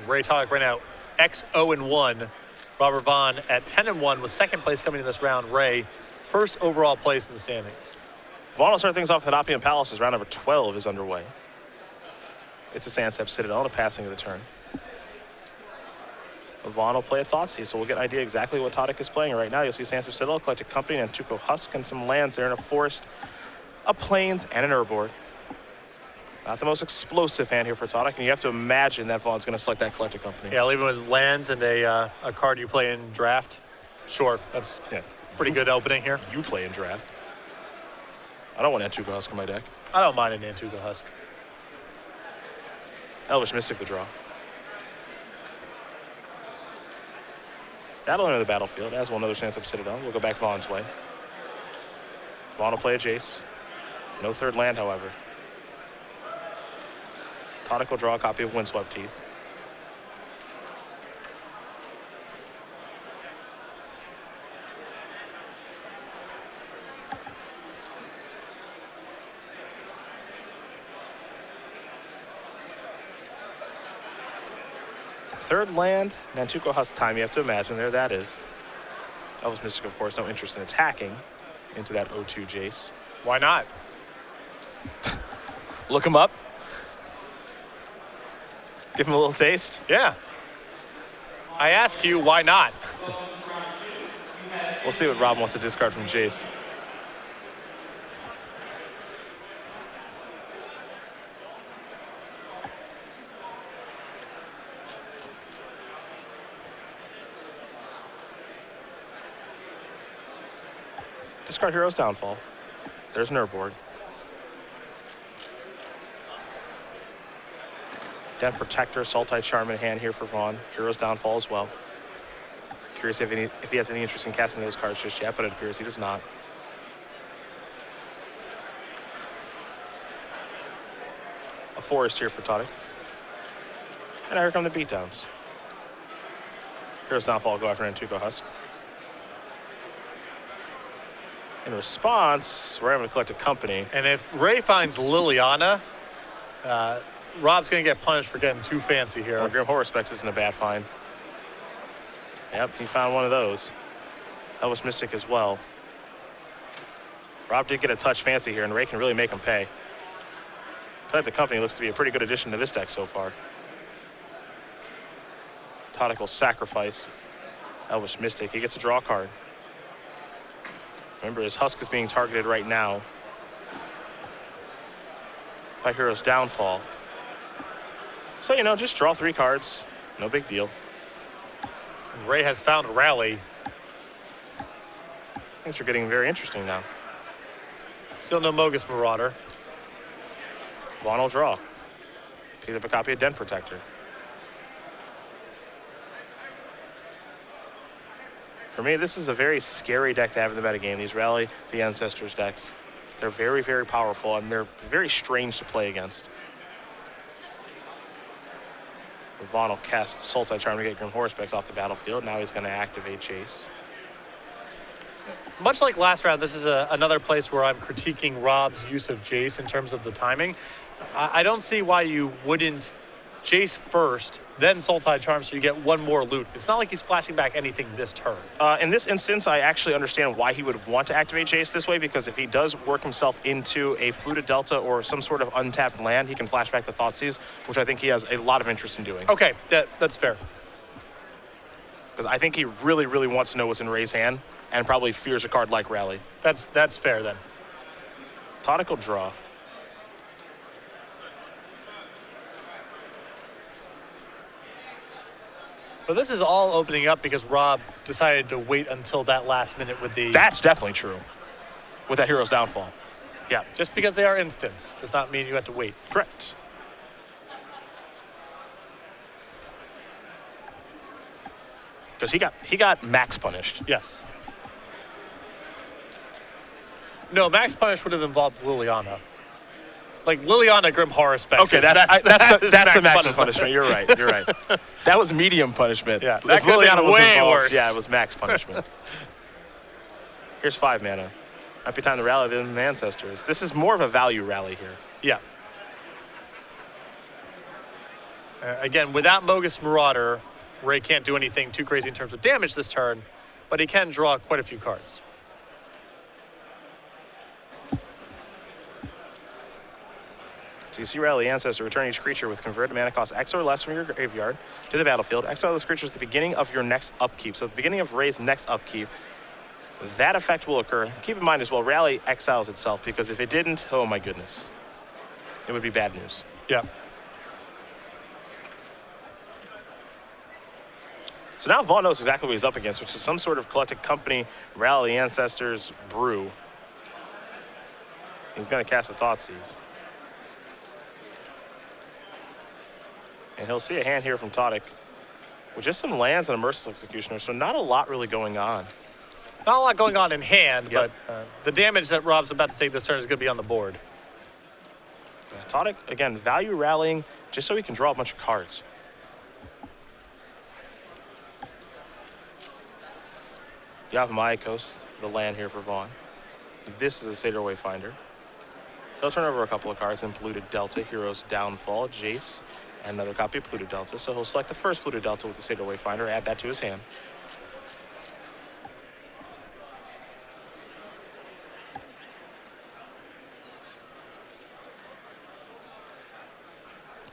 Ray Tautic right now X0-1. Robert Vaughan at 10-1 with second place coming in this round. Ray, first overall place in the standings. Vaughan will start things off with Opium Palace as round number 12 is underway. It's a Sandstep Citadel and a passing of the turn. Vaughan will play a Thoughtseize, so we'll get an idea exactly what Tautic is playing right now. You'll see Sandstep Citadel, Collected Company, and Nantuko Husk, and some lands there in a forest, a plains, and an Urborg. Not the most explosive hand here for Tautic, and you have to imagine that Vaughan's going to select that Collected Company. Yeah, leaving with lands and a card you play in draft. Sure, that's pretty good opening here. You play in draft. I don't want Nantuko Husk in my deck. I don't mind a Nantuko Husk. Elvish Mystic the draw. That'll enter the battlefield, as will another Sandstep Citadel. We'll go back Vaughan's way. Vaughan will play a Jace. No third land, however. Tautic will draw a copy of Windswept Teeth. Third land, Nantuko Husk time, you have to imagine there that is. Elvish Mystic, of course, no interest in attacking into that 0-2 Jace. Why not? Look him up. Give him a little taste. Yeah. I ask you, why not? We'll see what Rob wants to discard from Jace. Discard Hero's Downfall. There's an Urborg. Den Protector, Sultai Charm in hand here for Vaughan. Hero's Downfall as well. Curious if he has any interest in casting those cards just yet, but it appears he does not. A forest here for Tautic. And now here come the beatdowns. Hero's Downfall will go after Nantuko Husk. In response, we're having to collect a company. And if Ray finds Liliana, Rob's going to get punished for getting too fancy here. Well, Grim Horospex isn't a bad find. Yep, he found one of those. Elvish Mystic as well. Rob did get a touch fancy here, and Ray can really make him pay. Collect the company looks to be a pretty good addition to this deck so far. Tautic will sacrifice Elvish Mystic. He gets a draw card. Remember, his Husk is being targeted right now by Hero's Downfall. So, you know, just draw 3 cards. No big deal. And Ray has found a rally. Things are getting very interesting now. Still no Mogus Marauder. Vaughan will draw. Pick up a copy of Den Protector. For me, this is a very scary deck to have in the metagame. These Rally the Ancestors decks. They're very, very powerful, and they're very strange to play against. Vaughan will cast Sultai Charm to get Grim Horospex off the battlefield. Now he's going to activate Jace. Much like last round, this is another place where I'm critiquing Rob's use of Jace in terms of the timing. I don't see why you wouldn't Jace first, then Sultai Charm, so you get one more loot. It's not like he's flashing back anything this turn. In this instance, I actually understand why he would want to activate Jace this way, because if he does work himself into a Polluted Delta or some sort of untapped land, he can flash back the Thoughtseize, which I think he has a lot of interest in doing. Okay, that's fair. Because I think he really, really wants to know what's in Ray's hand, and probably fears a card like Rally. That's fair then. Tautic will draw. But this is all opening up because Rob decided to wait until that last minute with the... That's definitely true. With that Hero's Downfall. Yeah, just because they are instants does not mean you have to wait. Correct. Because he got max punished. Yes. No, max punish would have involved Liliana. Like Liliana Grim Horospex. Okay, that's the maximum punishment. You're right. You're right. That was medium punishment. Yeah, that could have been way worse. Yeah, it was max punishment. Here's 5 mana. Might be time to rally the Ancestors. This is more of a value rally here. Yeah. Again, without Mogus Marauder, Ray can't do anything too crazy in terms of damage this turn, but he can draw quite a few cards. So you see Rally Ancestor, return each creature with converted mana cost X or less from your graveyard to the battlefield. Exile this creature at the beginning of your next upkeep. So at the beginning of Ray's next upkeep, that effect will occur. Keep in mind as well, Rally exiles itself, because if it didn't, oh my goodness, it would be bad news. Yeah. So now Vaughan knows exactly what he's up against, which is some sort of Collected Company, Rally Ancestors brew. He's going to cast a Thoughtseize. And he'll see a hand here from Tautic with just some lands and a Merciless Executioner, so not a lot really going on. Not a lot going on in hand, Yep. but the damage that Rob's about to take this turn is going to be on the board. Tautic, again, value rallying just so he can draw a bunch of cards. You have Myakos, the land here for Vaughan. This is a Satyr Wayfinder. He'll turn over a couple of cards in Polluted Delta, Hero's Downfall, Jace, and another copy of Polluted Delta. So he'll select the first Polluted Delta with the Satyr Wayfinder, add that to his hand.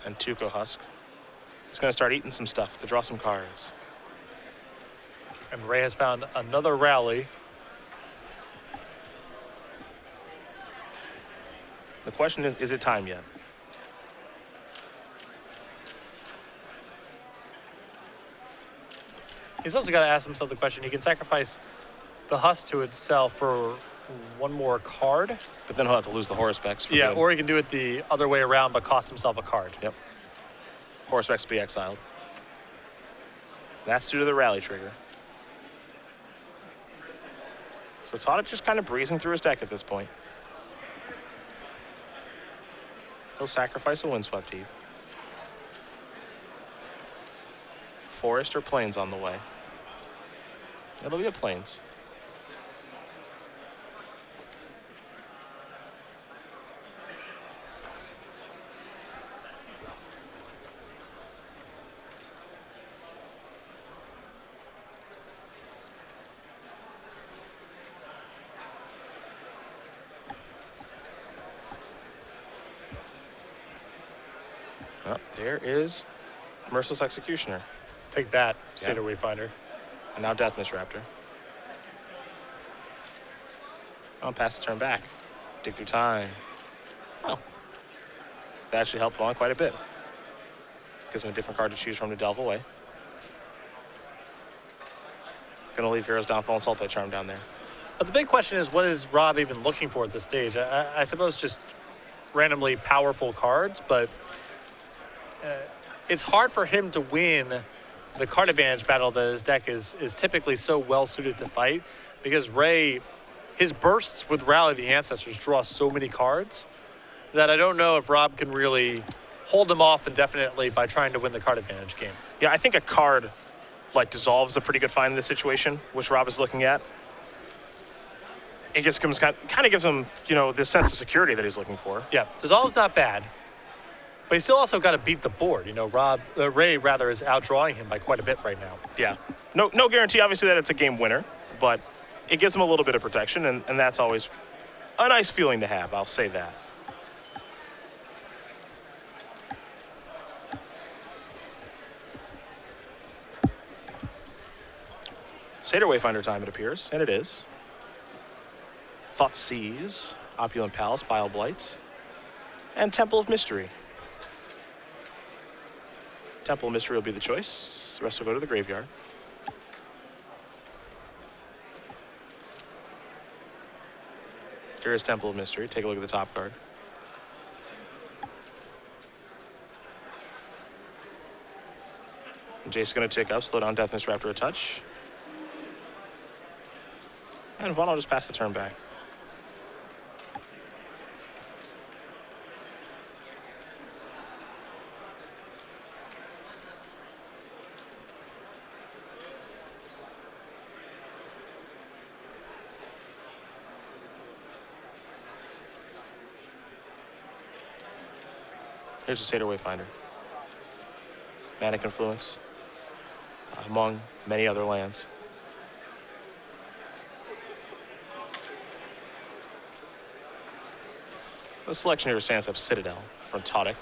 And Tuco Husk. He's going to start eating some stuff to draw some cards. And Ray has found another rally. The question is it time yet? He's also got to ask himself the question, he can sacrifice the husk to itself for one more card. But then he'll have to lose the Horror Specs. Yeah, or he can do it the other way around, but cost himself a card. Yep. Horror Specs will be exiled. That's due to the rally trigger. So Tautic just kind of breezing through his deck at this point. He'll sacrifice a Windswept Heath. Forest or Plains on the way. It'll be a Plains. Oh, there is Merciless Executioner. Take that, Yeah. Satyr Wayfinder. And now Deathmiss Raptor. I'll pass the turn back. Dig through time. Oh. That actually helped Vaughan quite a bit. Gives him a different card to choose from to delve away. Gonna leave Hero's Downfall and Salt that Charm down there. But the big question is, what is Rob even looking for at this stage? I suppose just randomly powerful cards, but it's hard for him to win the card advantage battle that his deck is typically so well suited to fight, because Ray, his bursts with Rally the Ancestors draw so many cards that I don't know if Rob can really hold them off indefinitely by trying to win the card advantage game. Yeah, I think a card like Dissolve's a pretty good find in this situation, which Rob is looking at. It just kind of gives him, you know, this sense of security that he's looking for. Yeah, Dissolve's not bad, but he's still also got to beat the board. You know, Ray rather is outdrawing him by quite a bit right now. Yeah. No guarantee, obviously, that it's a game winner, but it gives him a little bit of protection, and that's always a nice feeling to have, I'll say that. Satyr Wayfinder time, it appears, and it is. Thoughtseize, Opulent Palace, Bile Blight, and Temple of Mystery. Temple of Mystery will be the choice. The rest will go to the graveyard. Here is Temple of Mystery. Take a look at the top card. Jace's going to tick up, slow down Deathmiss Raptor a touch. And Vaughan will just pass the turn back. Here's a Satyr Wayfinder. Mana Confluence, among many other lands. The selection here stands up Citadel from Tautic.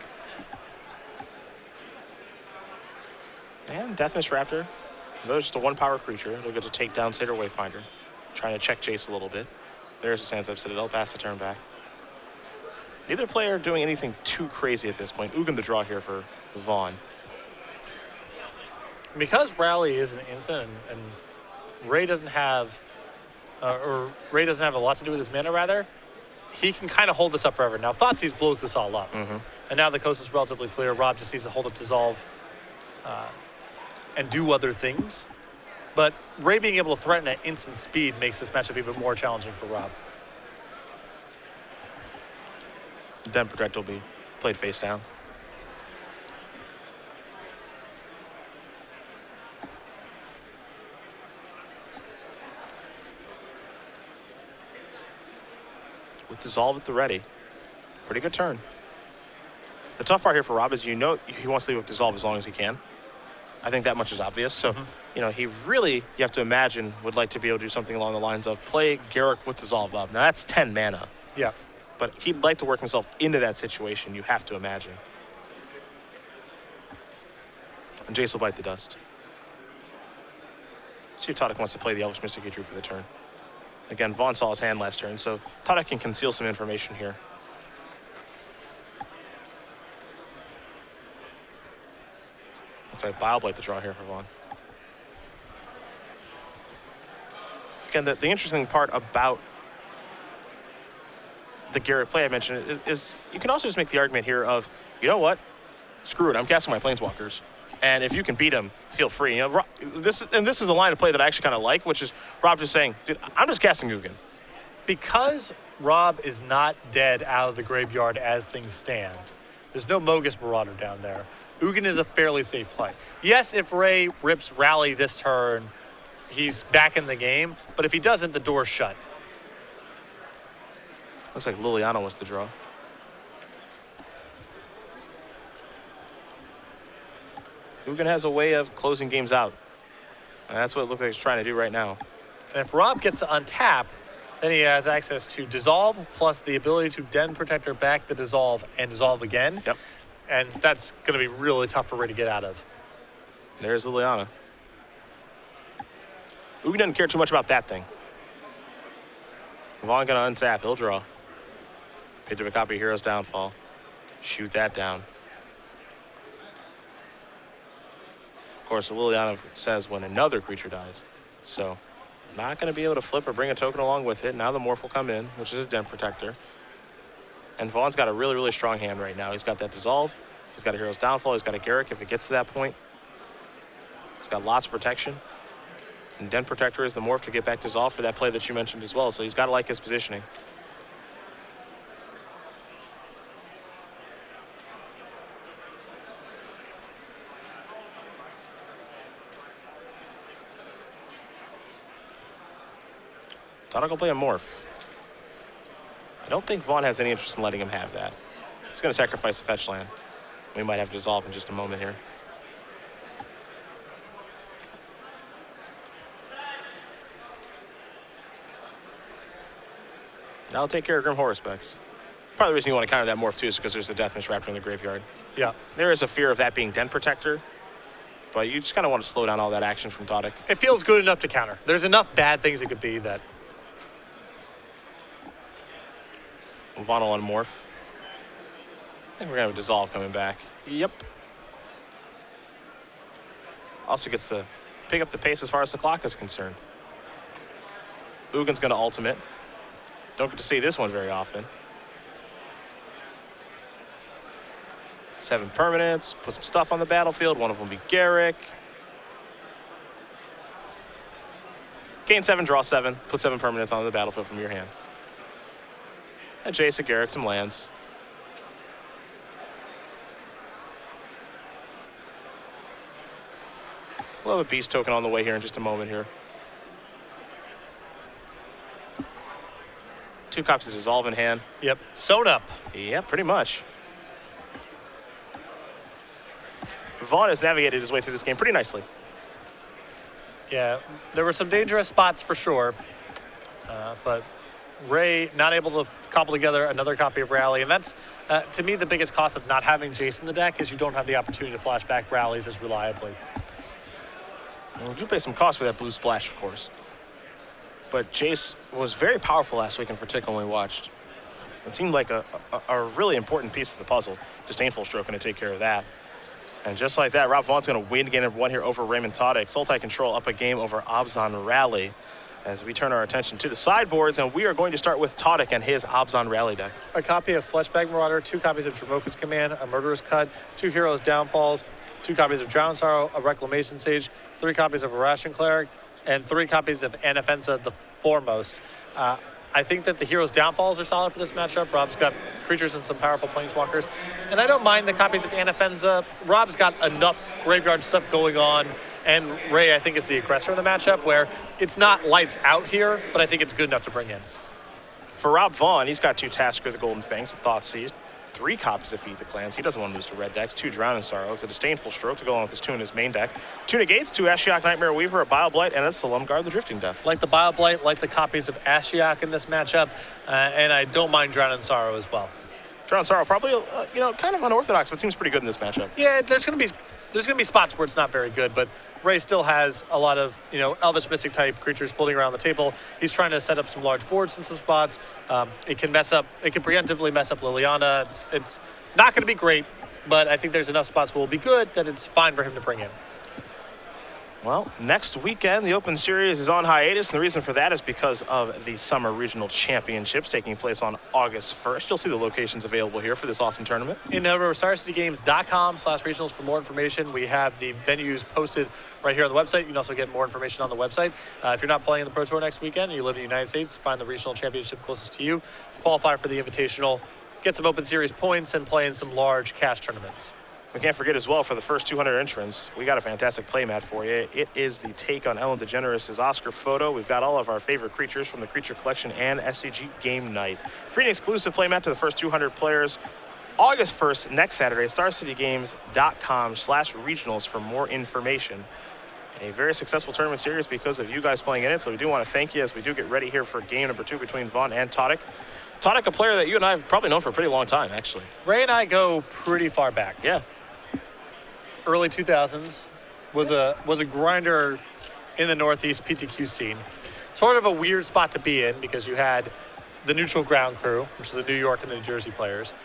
And Deathmist Raptor. There's just a 1-power creature. They'll get to take down Satyr Wayfinder. Trying to check Jace a little bit. There's a Sands Up Citadel. Pass the turn back. Neither player doing anything too crazy at this point. Ugin the draw here for Vaughan. Because Rally is an instant and Ray doesn't have, Ray doesn't have a lot to do with his mana, rather, he can kind of hold this up forever. Now, Thoughtseize blows this all up. And now the coast is relatively clear. Rob just needs to hold up Dissolve and do other things. But Ray being able to threaten at instant speed makes this matchup even more challenging for Rob. Den Protect will be played face down. With Dissolve at the ready. Pretty good turn. The tough part here for Rob is, you know, he wants to leave with Dissolve as long as he can. I think that much is obvious. So, you know, he really, you have to imagine, would like to be able to do something along the lines of play Garrick with Dissolve up. Now, that's 10 mana. Yeah. But he'd like to work himself into that situation, you have to imagine. And Jace will bite the dust. See if Tautic wants to play the Elvish Mystic he drew for the turn. Again, Vaughan saw his hand last turn, so Tautic can conceal some information here. Looks like Bile the draw here for Vaughan. Again, the interesting part about the Garrett play I mentioned is you can also just make the argument here of, you know what, screw it, I'm casting my Planeswalkers. And if you can beat him, feel free. You know, this is the line of play that I actually kind of like, which is Rob just saying, dude, I'm just casting Ugin. Because Rob is not dead out of the graveyard as things stand, there's no Mogus Marauder down there. Ugin is a fairly safe play. Yes, if Ray rips Rally this turn, he's back in the game. But if he doesn't, the door's shut. Looks like Liliana was the draw. Ugin has a way of closing games out. And that's what it looks like he's trying to do right now. And if Rob gets to untap, then he has access to Dissolve, plus the ability to Den Protector back the Dissolve and Dissolve again. Yep. And that's going to be really tough for Ray to get out of. There's Liliana. Ugin doesn't care too much about that thing. Vaughan gonna untap, he'll draw. Picked up a copy of Hero's Downfall. Shoot that down. Of course, Liliana says when another creature dies. So, not gonna be able to flip or bring a token along with it. Now the Morph will come in, which is a Den Protector. And Vaughan's got a really, really strong hand right now. He's got that Dissolve. He's got a Hero's Downfall. He's got a Garrick if it gets to that point. He's got lots of protection. And Den Protector is the Morph to get back Dissolve for that play that you mentioned as well. So he's got to like his positioning. Tautic will play a Morph. I don't think Vaughan has any interest in letting him have that. He's going to sacrifice a fetch land. We might have Dissolve in just a moment here. Now I'll take care of Grim Horror Specs. Part of the reason you want to counter that Morph too is because there's a Deathmist Raptor in the graveyard. Yeah. There is a fear of that being Den Protector, but you just kind of want to slow down all that action from Tautic. It feels good enough to counter. There's enough bad things it could be that... Vaughan will unmorph. I think we're going to have a Dissolve coming back. Yep. Also gets to pick up the pace as far as the clock is concerned. Ugin's going to ultimate. Don't get to see this one very often. 7 permanents. Put some stuff on the battlefield. One of them will be Garrick. Gain 7, draw 7. Put 7 permanents on the battlefield from your hand. And Jace, Garrick, some lands. We'll have a Beast token on the way here in just a moment here. 2 copies of Dissolve in hand. Yep, sewn up. Yeah, pretty much. Vaughan has navigated his way through this game pretty nicely. Yeah, there were some dangerous spots for sure, but Ray not able to cobble together another copy of Rally, and that's, to me, the biggest cost of not having Jace in the deck is you don't have the opportunity to flash back rallies as reliably. And we do pay some cost for that blue splash, of course. But Jace was very powerful last week in particular when we watched. It seemed like a really important piece of the puzzle. Disdainful Stroke going to take care of that. And just like that, Rob Vaughan's going to win game number 1 here over Raymond Tautic. Sultai Control up a game over Obzon Rally as we turn our attention to the sideboards, and we are going to start with Tautic and his Obzon Rally deck. A copy of Fleshbag Marauder, 2 copies of Dramoka's Command, a Murderous Cut, 2 Heroes Downfalls, 2 copies of Drowned Sorrow, a Reclamation Sage, 3 copies of a Ration Cleric, and 3 copies of Anafensa the Foremost. I think that the Heroes Downfalls are solid for this matchup. Rob's got creatures and some powerful planeswalkers. And I don't mind the copies of Anafensa. Rob's got enough graveyard stuff going on. And Ray, I think, is the aggressor in the matchup where it's not lights out here, but I think it's good enough to bring in. For Rob Vaughan, he's got 2 Tasker, the Golden Fangs, and Thoughtseize, 3 copies of Feed the Clans. He doesn't want to lose to red decks, 2 Drowning Sorrows, a Disdainful Stroke to go along with his 2 in his main deck, 2 Negates, 2 Ashiok Nightmare Weaver, a Bile-Blight, and a Solemn-Guard, the Drifting Death. Like the Bile-Blight, like the copies of Ashiok in this matchup, and I don't mind Drowning Sorrow as well. Drowning Sorrow probably, kind of unorthodox, but seems pretty good in this matchup. Yeah, there's gonna be spots where it's not very good, but Ray still has a lot of, Elvish Mystic type creatures floating around the table. He's trying to set up some large boards in some spots. It can preemptively mess up Liliana. It's not going to be great, but I think there's enough spots where it will be good that it's fine for him to bring in. Well, next weekend, the Open Series is on hiatus, and the reason for that is because of the Summer Regional Championships taking place on August 1st. You'll see the locations available here for this awesome tournament. In StarCityGames.com/regionals for more information. We have the venues posted right here on the website. You can also get more information on the website. If you're not playing in the Pro Tour next weekend and you live in the United States, find the regional championship closest to you, qualify for the Invitational, get some Open Series points, and play in some large cash tournaments. We can't forget as well, for the first 200 entrants, we got a fantastic playmat for you. It is the take on Ellen DeGeneres' Oscar photo. We've got all of our favorite creatures from the Creature Collection and SCG Game Night. Free and exclusive playmat to the first 200 players. August 1st, next Saturday, StarCityGames.com/regionals for more information. A very successful tournament series because of you guys playing in it, so we do want to thank you as we do get ready here for game number 2 between Vaughan and Tautic. Tautic, a player that you and I have probably known for a pretty long time, actually. Ray and I go pretty far back. Yeah. Early 2000s, was a grinder in the Northeast PTQ scene. Sort of a weird spot to be in because you had the neutral ground crew, which is the New York and the New Jersey players,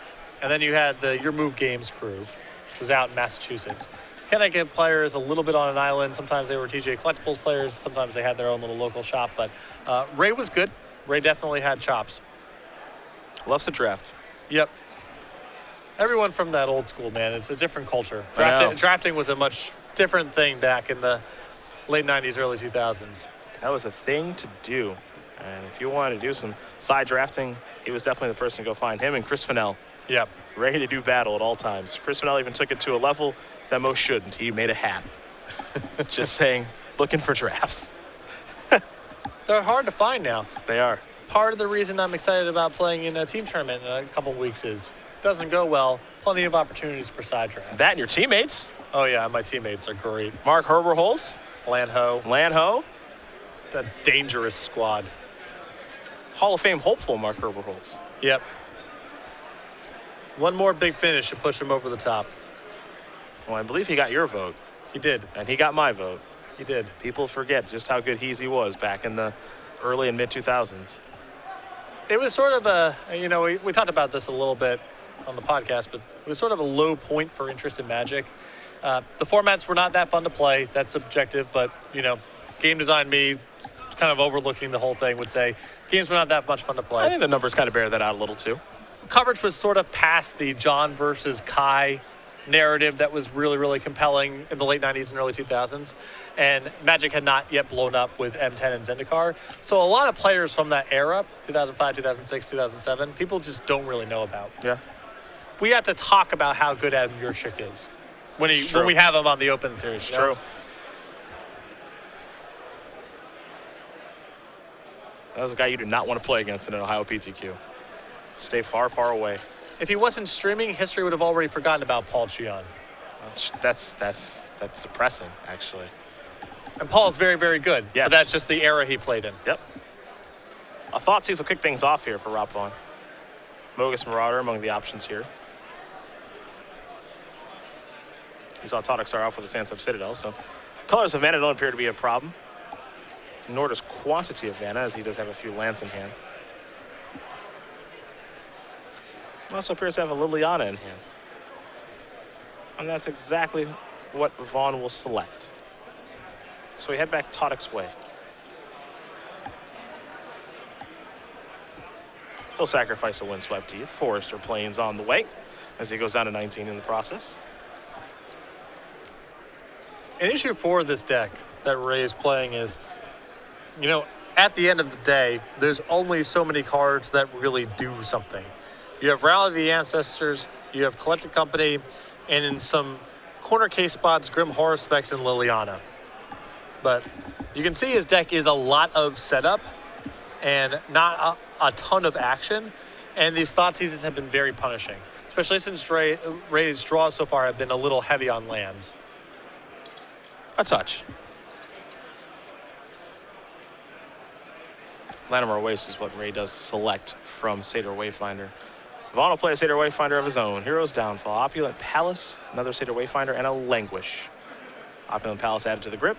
and then you had the Your Move Games crew, which was out in Massachusetts. Connecticut players a little bit on an island. Sometimes they were TJ Collectibles players. Sometimes they had their own little local shop. But Ray was good. Ray definitely had chops. Loves to draft. Yep. Everyone from that old school, man. It's a different culture. I know. Drafting was a much different thing back in the late 90s, early 2000s. That was a thing to do. And if you wanted to do some side drafting, he was definitely the person to go find. Him and Chris Fennell. Yep. Ready to do battle at all times. Chris Fennell even took it to a level that most shouldn't. He made a hat. Just saying, looking for drafts. They're hard to find now. They are. Part of the reason I'm excited about playing in a team tournament in a couple of weeks is doesn't go well, plenty of opportunities for side drafts. That and your teammates. Oh yeah, my teammates are great. Mark Herberholz. Lanho. It's a dangerous squad. Hall of Fame hopeful Mark Herberholz. Yep. One more big finish to push him over the top. Well, I believe he got your vote. He did. And he got my vote. He did. People forget just how good he was back in the early and mid 2000s. It was sort of a, we talked about this a little bit on the podcast, but it was sort of a low point for interest in Magic. The formats were not that fun to play. That's subjective, but, game design me, kind of overlooking the whole thing, would say games were not that much fun to play. I think the numbers kind of bear that out a little too. Coverage was sort of past the John versus Kai narrative that was really, really compelling in the late 90s and early 2000s. And Magic had not yet blown up with M10 and Zendikar. So a lot of players from that era, 2005, 2006, 2007, people just don't really know about. Yeah. We have to talk about how good Adam Yurchik is when we have him on the Open Series. True. That was a guy you do not want to play against in an Ohio PTQ. Stay far, far away. If he wasn't streaming, history would have already forgotten about Paul Cheon. That's depressing, actually. And Paul's very, very good. Yes. But that's just the era he played in. Yep. A Thoughtseize will kick things off here for Rob Vaughan. Mogus Marauder among the options here. You saw Tautic start off with the Sandsub Citadel, so colors of mana don't appear to be a problem. Nor does quantity of mana, as he does have a few lands in hand. Also appears to have a Liliana in hand. And that's exactly what Vaughan will select. So we head back Tautic's way. He'll sacrifice a Windswept Teeth. Forester Plains on the way as he goes down to 19 in the process. An issue for this deck that Ray's playing is, you know, at the end of the day, there's only so many cards that really do something. You have Rally the Ancestors, you have Collected Company, and in some corner case spots, Grim Horror Specs and Liliana. But you can see his deck is a lot of setup and not a ton of action. And these Thoughtseizes have been very punishing, especially since Ray's draws so far have been a little heavy on lands. A touch. Llanowar Waste is what Ray does select from Satyr Wayfinder. Vaughan will play a Satyr Wayfinder of his own. Hero's Downfall, Opulent Palace, another Satyr Wayfinder, and a Languish. Opulent Palace added to the grip.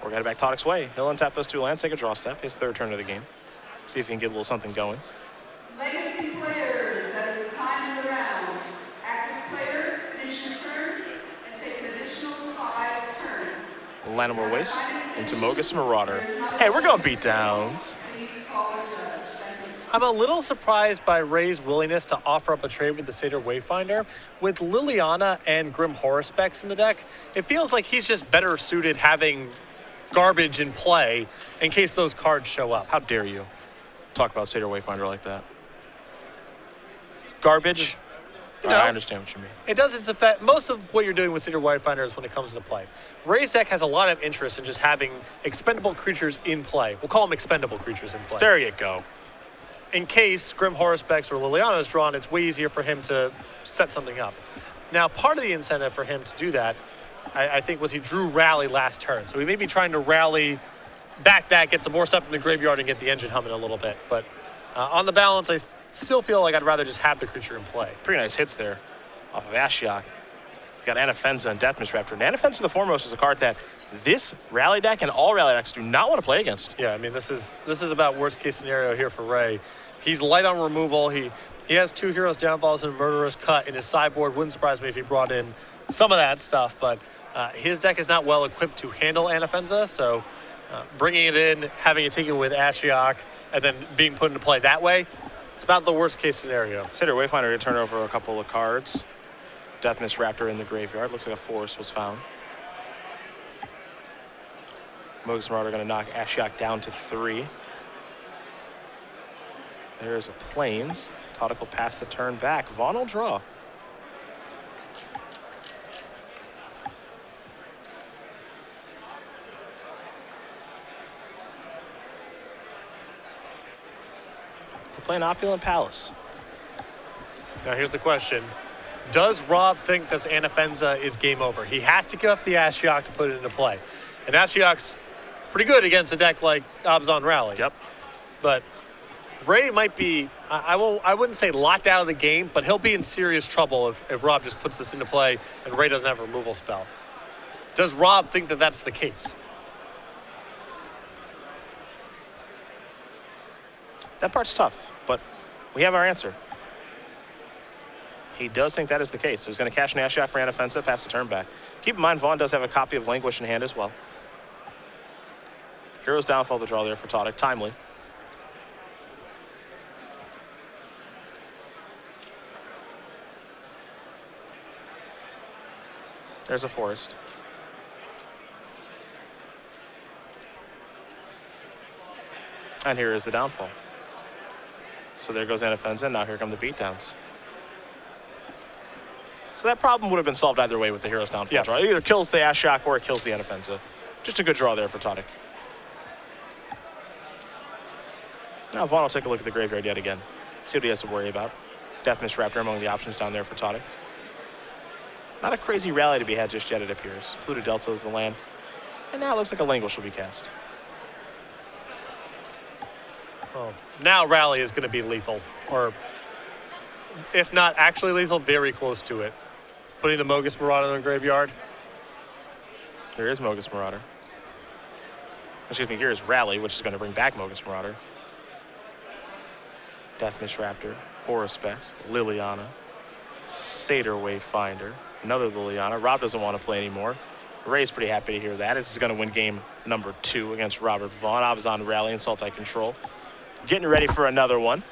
We're going back Tautic's way. He'll untap those two lands, take a draw step, his third turn of the game. See if he can get a little something going. Legacy players, that is time in the round. Active player, finish your turn and take an additional 5 turns. Llanowar Waste into Mogus Marauder. Hey, we're going beat downs. Please call the judge. Thank you. I'm a little surprised by Ray's willingness to offer up a trade with the Satyr Wayfinder. With Liliana and Grim Horror Specs in the deck, it feels like he's just better suited having garbage in play in case those cards show up. How dare you talk about Satyr Wayfinder like that? Garbage? You know, I understand what you mean. it does its effect. Most of what you're doing with Satyr Wayfinder is when it comes into play. Ray's deck has a lot of interest in just having expendable creatures in play. We'll call them expendable creatures in play. There you go. In case Grim Horror Specs or Liliana is drawn, it's way easier for him to set something up. Now, part of the incentive for him to do that, I think, was he drew Rally last turn. So he may be trying to rally back that, get some more stuff in the graveyard, and get the engine humming a little bit. But on the balance, I still feel like I'd rather just have the creature in play. Pretty nice hits there off of Ashiok. You got Anafenza and Death Disruptor. And Anafenza the Foremost is a card that this Rally deck and all Rally decks do not want to play against. Yeah, I mean, this is about worst case scenario here for Ray. He's light on removal. He has 2 Heroes Downfalls and a Murderous Cut in his sideboard. Wouldn't surprise me if he brought in some of that stuff, but his deck is not well equipped to handle Anafenza, so bringing it in, having it taken with Ashiok, and then being put into play that way, it's about the worst case scenario. Satyr Wayfinder to turn over a couple of cards. Deathness Raptor in the graveyard. Looks like a forest was found. Mogus Marauder going to knock Ashiok down to 3. There's a Plains. Tautic will pass the turn back. Vaughan will draw. We're playing Opulent Palace. Now here's the question. Does Rob think this Anafenza is game over? He has to give up the Ashiok to put it into play. And Ashiok's pretty good against a deck like Abzan Rally. Yep. But Ray might be, I wouldn't say locked out of the game, but he'll be in serious trouble if Rob just puts this into play and Ray doesn't have a removal spell. Does Rob think that that's the case? That part's tough, but we have our answer. He does think that is the case. So he's going to cash an Ashiok for Anafenza, pass the turn back. Keep in mind, Vaughan does have a copy of Languish in hand as well. Hero's Downfall to draw there for Tautic. Timely. There's a forest. And here is the downfall. So there goes Anafenza, and now here come the beatdowns. So that problem would have been solved either way with the Hero's Downfall draw. It either kills the Ashiok or it kills the Anafenza. Just a good draw there for Tautic. Now Vaughan will take a look at the graveyard yet again. See what he has to worry about. Deathness Raptor among the options down there for Tautic. Not a crazy rally to be had just yet, it appears. Polluted Delta is the land. And now it looks like a Languish will be cast. Oh, now Rally is going to be lethal, or if not actually lethal, very close to it. Putting the Mogus Marauder in the graveyard. There is Mogus Marauder. Excuse me, here is Rally, which is going to bring back Mogus Marauder. Deathmish Raptor, Aurospex, Liliana, Satyr Wayfinder, another Liliana. Rob doesn't want to play anymore. Ray's pretty happy to hear that. This is going to win game number 2 against Robert Vaughan. I was on Rally and Sultai Control. Getting ready for another one.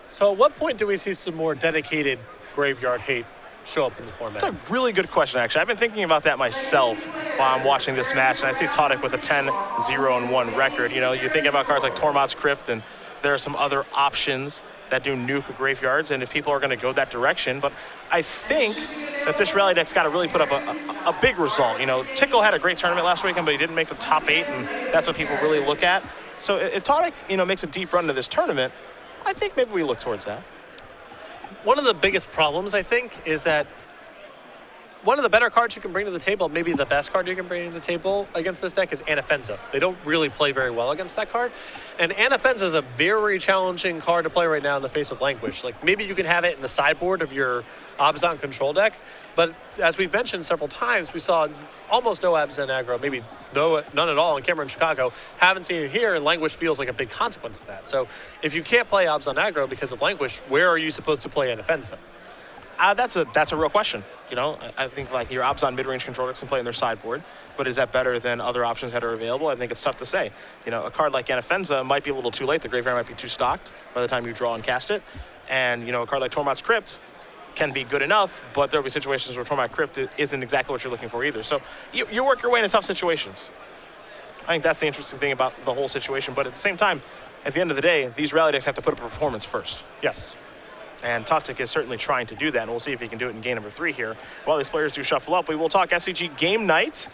So at what point do we see some more dedicated graveyard hate show up in the format? That's a really good question, actually. I've been thinking about that myself while I'm watching this match, and I see Tautic with a 10-0-1 record. You know, you think about cards like Tormod's Crypt, and there are some other options that do nuke graveyards, and if people are going to go that direction, but I think that this rally deck's got to really put up a big result. You know, Tickle had a great tournament last weekend, but he didn't make the top 8, and that's what people really look at. So if Tautic, you know, makes a deep run to this tournament, I think maybe we look towards that. One of the biggest problems, I think, is that one of the better cards you can bring to the table, maybe the best card you can bring to the table against this deck, is Anafenza. They don't really play very well against that card. And Anafenza is a very challenging card to play right now in the face of Languish. Like, maybe you can have it in the sideboard of your Abzan control deck, but as we've mentioned several times, we saw almost no Abzan aggro, maybe none at all in Cameron, Chicago. Haven't seen it here, and Languish feels like a big consequence of that. So if you can't play Abzan aggro because of Languish, where are you supposed to play Anafenza? That's a real question. You know, I think like your Abzan mid-range control decks can play in their sideboard, but is that better than other options that are available? I think it's tough to say. You know, a card like Anafenza might be a little too late. The graveyard might be too stocked by the time you draw and cast it. And, you know, a card like Tormod's Crypt can be good enough, but there'll be situations where Tormod's Crypt isn't exactly what you're looking for either. So you work your way into tough situations. I think that's the interesting thing about the whole situation. But at the same time, at the end of the day, these rally decks have to put up a performance first. Yes. And Tautic is certainly trying to do that, and we'll see if he can do it in game number 3 here. While these players do shuffle up, we will talk SCG Game Night.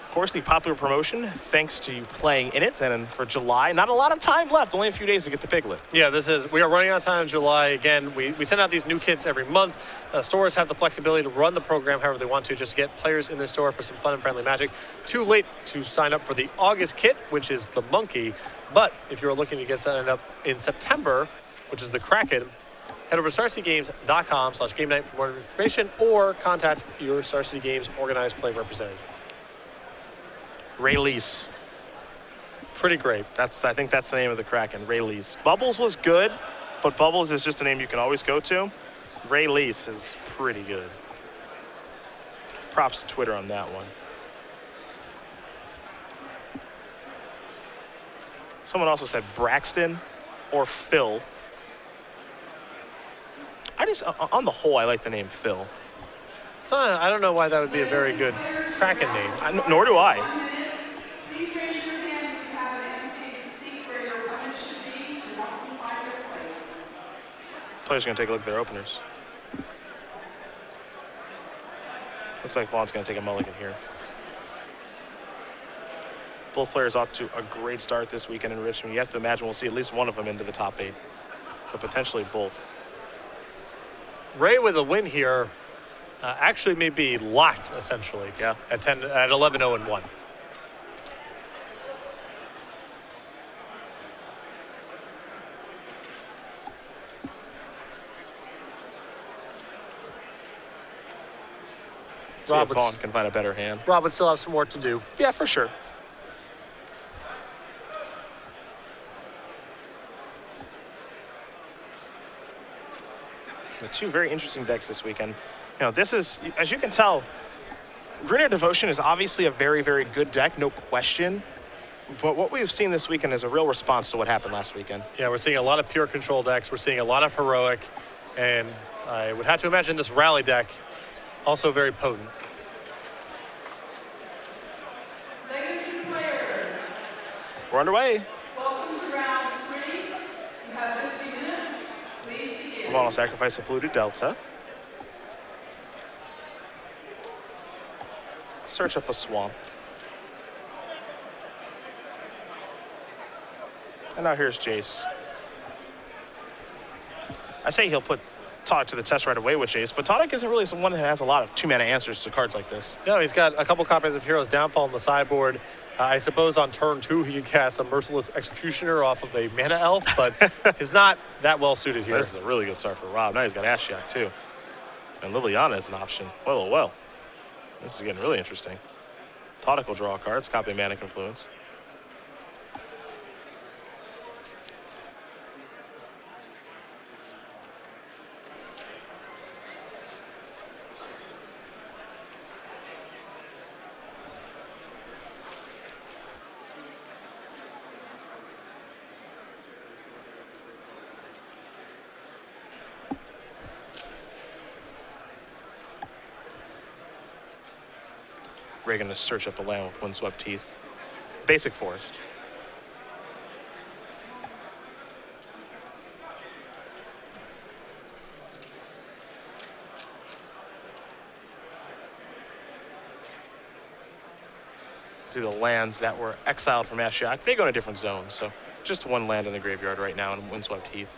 Of course, the popular promotion, thanks to you playing in it. And for July, not a lot of time left, only a few days to get the Piglet. Yeah, we are running out of time in July. Again, we send out these new kits every month. Stores have the flexibility to run the program however they want to, just to get players in the store for some fun and friendly magic. Too late to sign up for the August kit, which is the Monkey. But if you're looking to get signed up in September, which is the Kraken, head over to StarCityGames.com/game night for more information, or contact your Star City Games organized play representative. Raylease. Pretty great. I think that's the name of the Kraken, Raylease. Bubbles was good, but Bubbles is just a name you can always go to. Raylease is pretty good. Props to Twitter on that one. Someone also said Braxton or Phil. On the whole, I like the name Phil. I don't know why that would be a very good Kraken name. Nor do I. Please raise your hand if you have an amputated seat where your opponent should be to help them find their place. Players are going to take a look at their openers. Looks like Vaughn's going to take a mulligan here. Both players off to a great start this weekend in Richmond. You have to imagine we'll see at least one of them into the top 8, but potentially both. Ray with a win here actually may be locked, essentially. Yeah. At 11-0-1. See if Vaughan can find a better hand. Rob would still have some work to do. Yeah, for sure. The 2 very interesting decks this weekend. You know, this is, as you can tell, Greener Devotion is obviously a very, very good deck, no question. But what we've seen this weekend is a real response to what happened last weekend. Yeah, we're seeing a lot of pure control decks. We're seeing a lot of heroic. And I would have to imagine this rally deck also very potent. Legacy players, We're underway. welcome to round 3. You have 50 minutes. Please begin. Vaughan will sacrifice a polluted Delta. Search up a swamp. And now here's Jace. I say he'll put Tautic to the test right away with Jace, but Tautic isn't really someone that has a lot of 2-mana answers to cards like this. No, he's got a couple copies of Hero's Downfall on the sideboard. I suppose on turn 2 he could cast a Merciless Executioner off of a Mana Elf, but he's not that well suited here. This is a really good start for Rob. Now he's got Ashiok too. And Liliana is an option. Well, oh well. This is getting really interesting. Tautic will draw cards, copy Mana Confluence. Ray going to search up a land with Windswept Teeth. Basic Forest. See the lands that were exiled from Ashiok, they go to different zones, so just one land in the graveyard right now in Windswept Heath.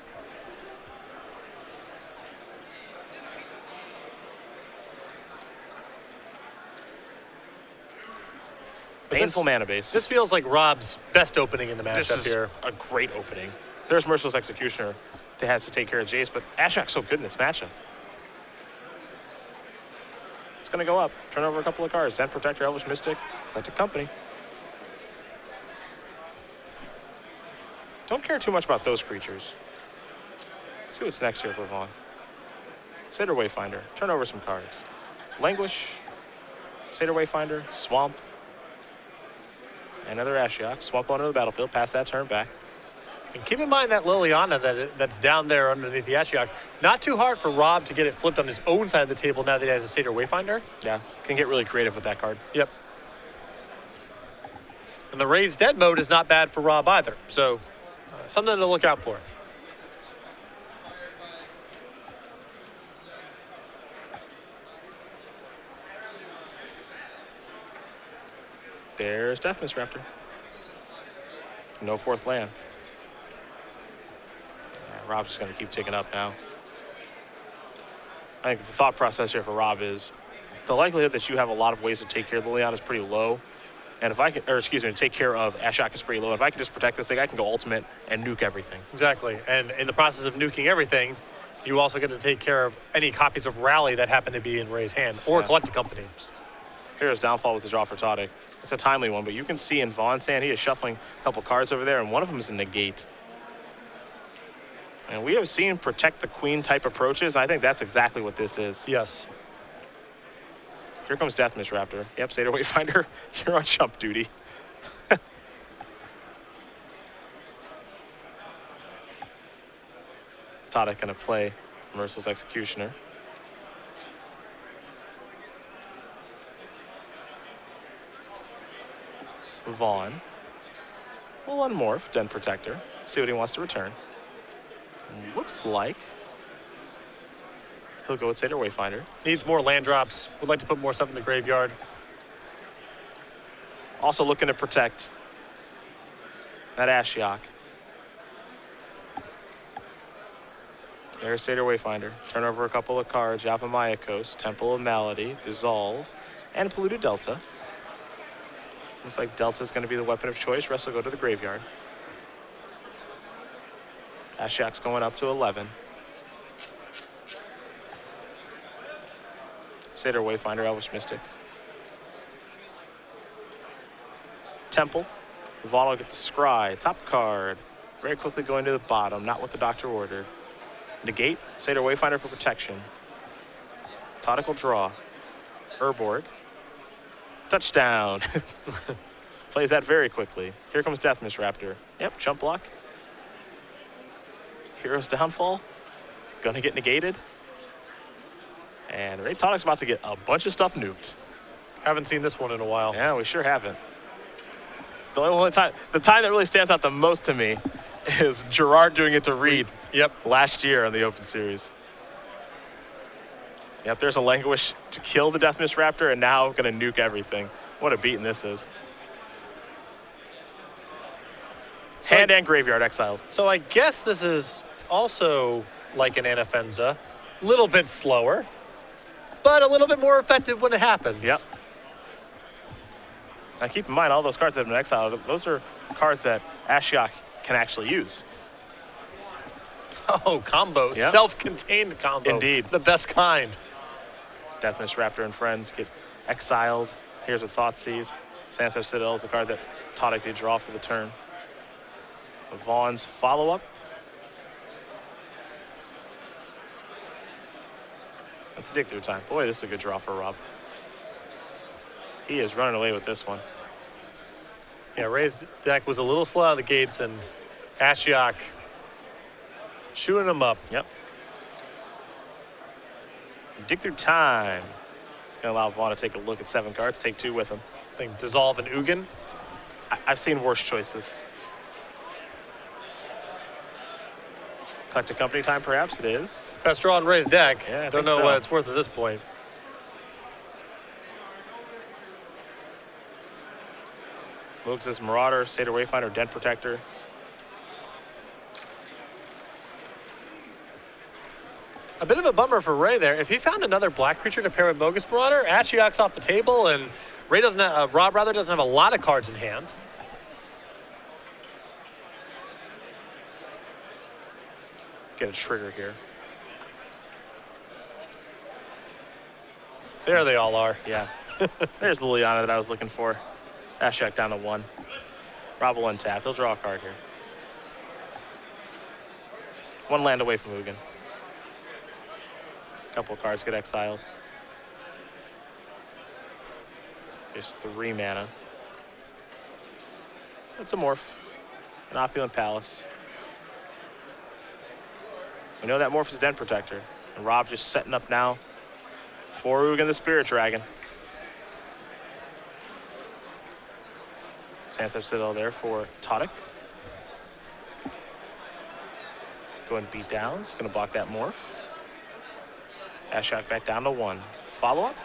Painful mana base. This feels like Rob's best opening in the This matchup is here. a great opening. There's Merciless Executioner that has to take care of Jace, but Ashiok's so good in this matchup. It's going to go up. Turn over a couple of cards. Zen Protector, Elvish Mystic, Collected Company. Don't care too much about those creatures. Let's see what's next here for Vaughan. Satyr Wayfinder. Turn over some cards. Languish. Satyr Wayfinder. Swamp. Another Ashiok. Swamp onto the battlefield. Pass that turn back. And keep in mind that Liliana that's down there underneath the Ashiok. Not too hard for Rob to get it flipped on his own side of the table now that he has a Satyr Wayfinder. Yeah, can get really creative with that card. Yep. And the Raised Dead mode is not bad for Rob either. So something to look out for. There's Death Raptor. No fourth land. Yeah, Rob's just going to keep ticking up now. I think the thought process here for Rob is the likelihood that you have a lot of ways to take care of Liliana is pretty low. And if I can, or excuse me, to take care of Ashiok is pretty low. If I can just protect this thing, I can go ultimate and nuke everything. Exactly. And in the process of nuking everything, you also get to take care of any copies of Rally that happen to be in Ray's hand or Collected Company. Here's Downfall with the draw for Tautic. It's a timely one, but you can see in Vaughan's hand, he is shuffling a couple cards over there, and one of them is a negate. And we have seen Protect the Queen type approaches, and I think that's exactly what this is. Yes. Here comes Death Raptor. Yep, Satyr Wayfinder, you're on jump duty. Tautic gonna play Merciless Executioner. Vaughan will unmorph Den Protector, see what he wants to return. Looks like he'll go with Satyr Wayfinder. Needs more land drops. Would like to put more stuff in the graveyard. Also looking to protect that Ashiok. There's Satyr Wayfinder. Turn over a couple of cards. Yavimaya Coast, Temple of Malady, Dissolve, and Polluted Delta. Looks like Delta's going to be the weapon of choice. Rest will go to the graveyard. Ashiok's going up to 11. Satyr Wayfinder, Elvish Mystic. Temple. Vaughan will get the Scry. Top card. Very quickly going to the bottom. Not what the doctor ordered. Negate. Satyr Wayfinder for protection. Tautic will draw. Urborg. Touchdown. Plays that very quickly. Here comes Death Raptor. Yep, jump block. Hero's Downfall. Gonna get negated. And Ray Tautic's about to get a bunch of stuff nuked. Haven't seen this one in a while. Yeah, we sure haven't. The only time that really stands out the most to me is Gerard doing it to Reed. Yep. Last year on the Open Series. Yep, there's a Languish to kill the Death Raptor, and now gonna nuke everything. What a beating this is. Hand and graveyard exiled. So I guess this is also like an Anafenza, Little bit slower, but a little bit more effective when it happens. Yep. Now keep in mind, all those cards that have been exiled, those are cards that Ashiok can actually use. Oh, combo. Yep. Self-contained combo. Indeed. The best kind. Deathness Raptor and friends get exiled. Here's a Thoughtseize. Sandstorm Citadel is the card that Tautic did draw for the turn. Vaughan's follow-up. Let's dig through time. Boy, this is a good draw for Rob. He is running away with this one. Yeah, Ray's deck was a little slow out of the gates, and Ashiok chewing him up. Yep. Dig through time. Gonna allow Vaughan to take a look at 7 cards, take 2 with him. I think Dissolve and Ugin. I've seen worse choices. Collected Company time, perhaps it is. It's the best draw in Ray's deck. Yeah, I Don't think know so. what it's worth at this point. Moves' Marauder, Seder Wayfinder, Dent Protector. A bit of a bummer for Ray there. If he found another black creature to pair with Mogus Marauder, Ashiok's off the table, and Ray doesn't have, Rob rather doesn't have a lot of cards in hand. Get a trigger here. There they all are. Yeah. There's the Liliana that I was looking for. Ashiok down to 1. Rob will untap. He'll draw a card here. 1 land away from Ugin. Couple of cards get exiled. There's 3 mana. It's a morph. An Opulent Palace. We know that morph is Dent Protector. And Rob just setting up now for Ugin the Spirit Dragon. Sandstorm Citadel there for Tautic. Go and beat downs. Gonna block that morph. Ashiok back down to 1. Follow-up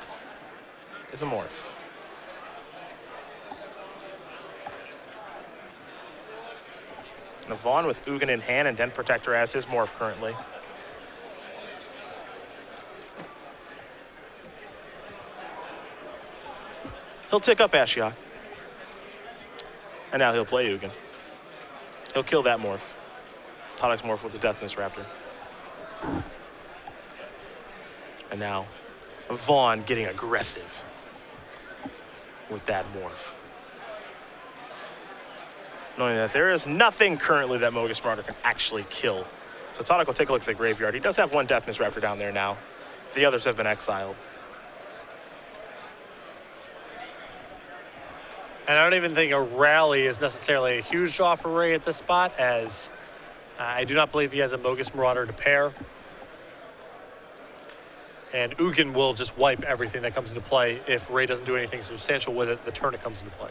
is a morph. Now Vaughan with Ugin in hand and Dent Protector as his morph currently. He'll tick up Ashiok. And now he'll play Ugin. He'll kill that morph. Tautic's morph with the Deathness Raptor. And now Vaughan getting aggressive with that morph. Knowing that there is nothing currently that Mogus Marauder can actually kill. So Tautic will take a look at the graveyard. He does have 1 Deathness Raptor down there now. The others have been exiled. And I don't even think a rally is necessarily a huge draw for Ray at this spot, as I do not believe he has a Mogus Marauder to pair. And Ugin will just wipe everything that comes into play if Ray doesn't do anything substantial with it the turn it comes into play.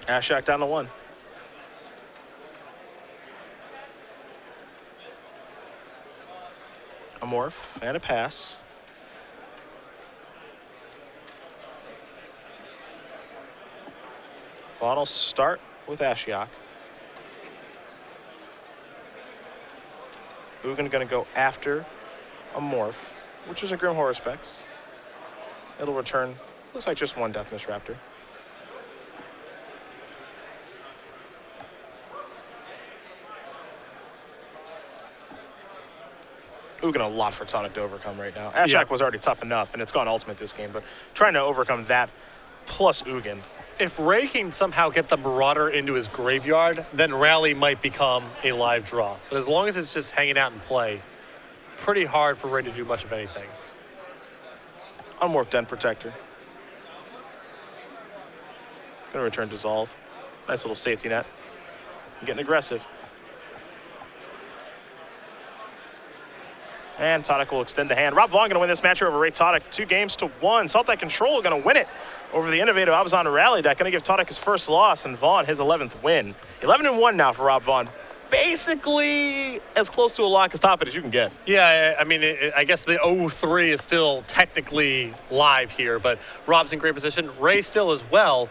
Ashiok down to 1. A morph and a pass. Vaughan will start with Ashiok. Ugin gonna go after a morph, which is a Grim Horror Specs. It'll return, looks like just 1 Deathness Raptor. Ugin a lot for Tautic to overcome right now. Ashiok was already tough enough, and it's gone ultimate this game, but trying to overcome that plus Ugin. If Ray can somehow get the Marauder into his graveyard, then Rally might become a live draw. But as long as it's just hanging out in play, pretty hard for Ray to do much of anything. Unwarped Dent Protector. Gonna return Dissolve. Nice little safety net. Getting aggressive. And Tautic will extend the hand. Rob Vaughan going to win this match over Ray Tautic 2-1. Sultai Control going to win it over the innovative Abazan Rally deck. Going to give Tautic his first loss and Vaughan his 11th win. 11-1 now for Rob Vaughan. Basically as close to a lock as top it as you can get. Yeah, I mean, I guess the 0-3 is still technically live here, but Rob's in great position. Ray still as well.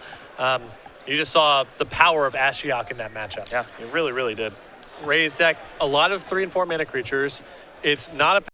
You just saw the power of Ashiok in that matchup. Yeah, he really, really did. Raised deck, a lot of 3 and 4 mana creatures. It's not a